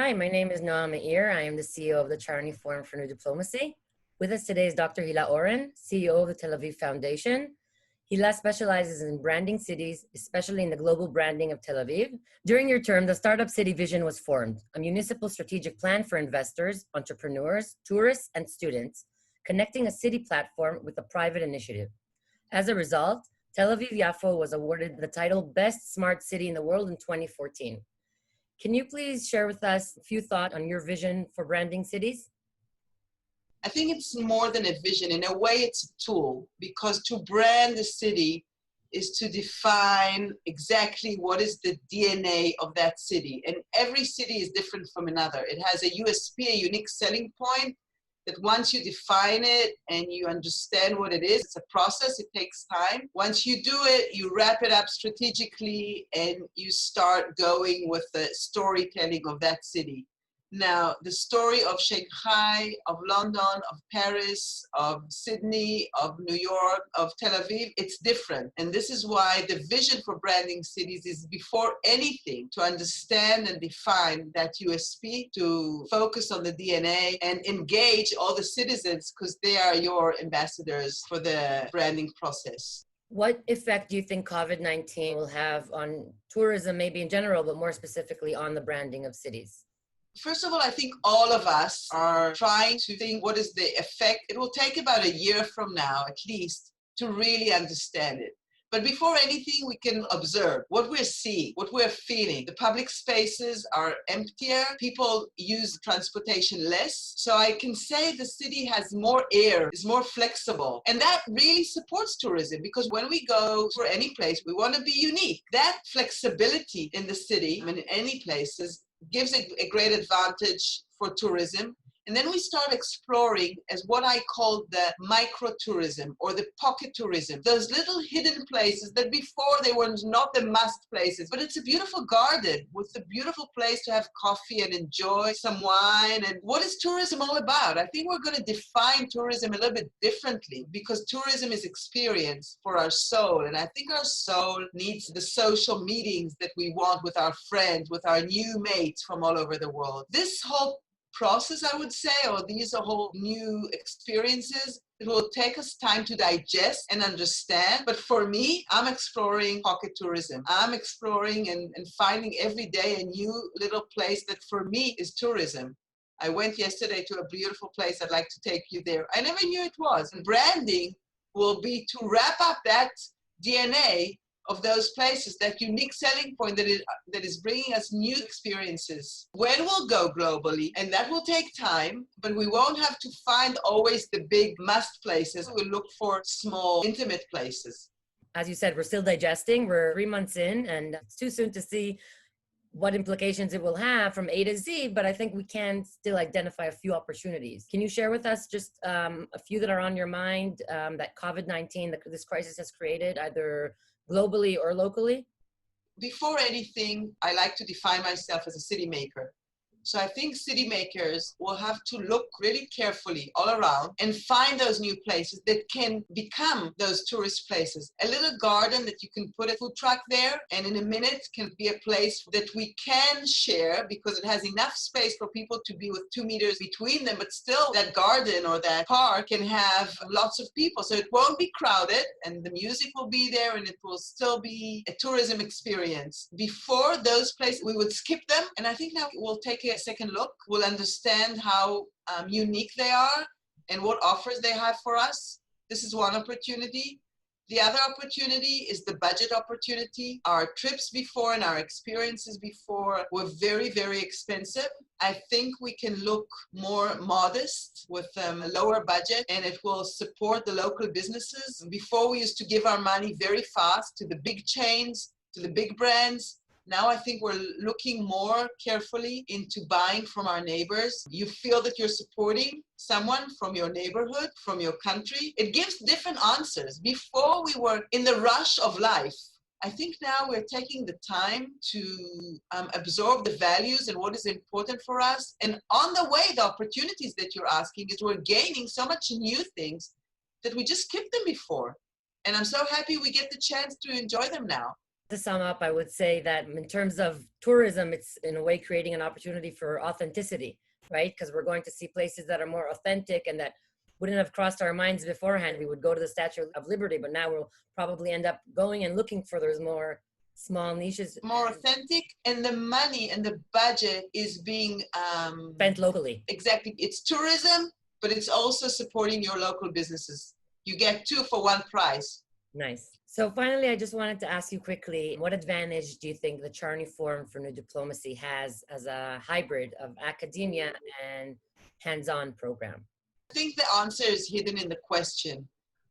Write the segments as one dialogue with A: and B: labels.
A: Hi, my name is Noam Meir. I am the CEO of the Charney Forum for New Diplomacy. With us today is Dr. Hila Oren, CEO of the Tel Aviv Foundation. Hila specializes in branding cities, especially in the global branding of Tel Aviv. During your term, the Startup City Vision was formed, a municipal strategic plan for investors, entrepreneurs, tourists, and students, connecting a city platform with a private initiative. As a result, Tel Aviv Yafo was awarded the title Best Smart City in the World in 2014. Can you please share with us a few thoughts on your vision for branding cities?
B: I think it's more than a vision. In a way, it's a tool, because to brand a city is to define exactly what is the DNA of that city. And every city is different from another. It has a USP, a unique selling point, that once you define it and you understand what it is, it's a process, it takes time. Once you do it, you wrap it up strategically and you start going with the storytelling of that city. Now, the story of Shanghai, of London, of Paris, of Sydney, of New York, of Tel Aviv, it's different. And this is why the vision for branding cities is, before anything, to understand and define that USP, to focus on the DNA and engage all the citizens, because they are your ambassadors for the branding process.
A: What effect do you think COVID-19 will have on tourism, maybe in general, but more specifically on the branding of cities?
B: First of all, I think all of us are trying to think, what is the effect? It will take about a year from now, at least, to really understand it. But before anything, we can observe what we're seeing, what we're feeling. The public spaces are emptier. People use transportation less. So I can say the city has more air, is more flexible. And that really supports tourism, because when we go for any place, we want to be unique. That flexibility in the city and in any places gives a great advantage for tourism. And then we start exploring as what I call the micro-tourism or the pocket tourism, those little hidden places that before they were not the must places, but it's a beautiful garden with a beautiful place to have coffee and enjoy some wine. And what is tourism all about? I think we're going to define tourism a little bit differently, because tourism is experience for our soul. And I think our soul needs the social meetings that we want with our friends, with our new mates from all over the world. This whole process, I would say, or these are whole new experiences, it will take us time to digest and understand. But for me, I'm exploring pocket tourism. I'm exploring and finding every day a new little place that for me is tourism. I went yesterday to a beautiful place. I'd like to take you there. I never knew it was. And branding will be to wrap up that DNA of those places, that unique selling point that is bringing us new experiences. When we'll go globally, and that will take time, but we won't have to find always the big must places. We'll look for small, intimate places.
A: As you said, we're still digesting. We're 3 months in, and it's too soon to see what implications it will have from A to Z, but I think we can still identify a few opportunities. Can you share with us just a few that are on your mind that COVID-19, this crisis has created, either globally or locally?
B: Before anything, I like to define myself as a city maker. So I think city makers will have to look really carefully all around and find those new places that can become those tourist places. A little garden that you can put a food truck there, and in a minute can be a place that we can share, because it has enough space for people to be with 2 meters between them, but still that garden or that park can have lots of people. So it won't be crowded, and the music will be there, and it will still be a tourism experience. Before those places, we would skip them, and I think now we'll take a second look. We'll understand how unique they are and what offers they have for us. This is one opportunity. The other opportunity is the budget opportunity. Our trips before and our experiences before were very, very expensive. I think we can look more modest with a lower budget, and it will support the local businesses. Before, we used to give our money very fast to the big chains, to the big brands. Now I think we're looking more carefully into buying from our neighbors. You feel that you're supporting someone from your neighborhood, from your country. It gives different answers. Before, we were in the rush of life. I think now we're taking the time to absorb the values and what is important for us. And on the way, the opportunities that you're asking is we're gaining so much new things that we just skipped them before. And I'm so happy we get the chance to enjoy them now.
A: To sum up, I would say that in terms of tourism, it's in a way creating an opportunity for authenticity, right? Because we're going to see places that are more authentic and that wouldn't have crossed our minds beforehand. We would go to the Statue of Liberty, but now we'll probably end up going and looking for those more small niches.
B: More authentic, and the money and the budget is being
A: spent locally.
B: Exactly. It's tourism, but it's also supporting your local businesses. You get two for one price.
A: Nice. So finally, I just wanted to ask you quickly, what advantage do you think the Charney Forum for New Diplomacy has as a hybrid of academia and hands-on program?
B: I think the answer is hidden in the question.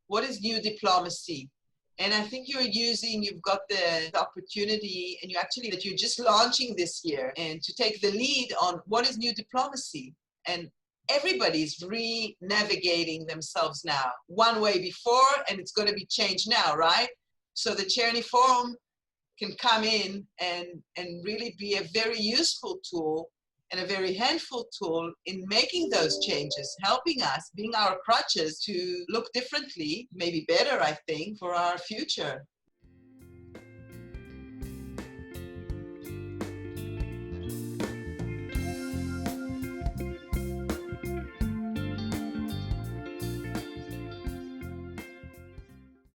B: What is new diplomacy? And I think you've got the opportunity, and you're just launching this year, and to take the lead on what is new diplomacy. And everybody's re-navigating themselves now. One way before, and it's going to be changed now, right? So the Charney Forum can come in and really be a very useful tool and a very handful tool in making those changes, helping us, being our crutches to look differently, maybe better, I think, for our future.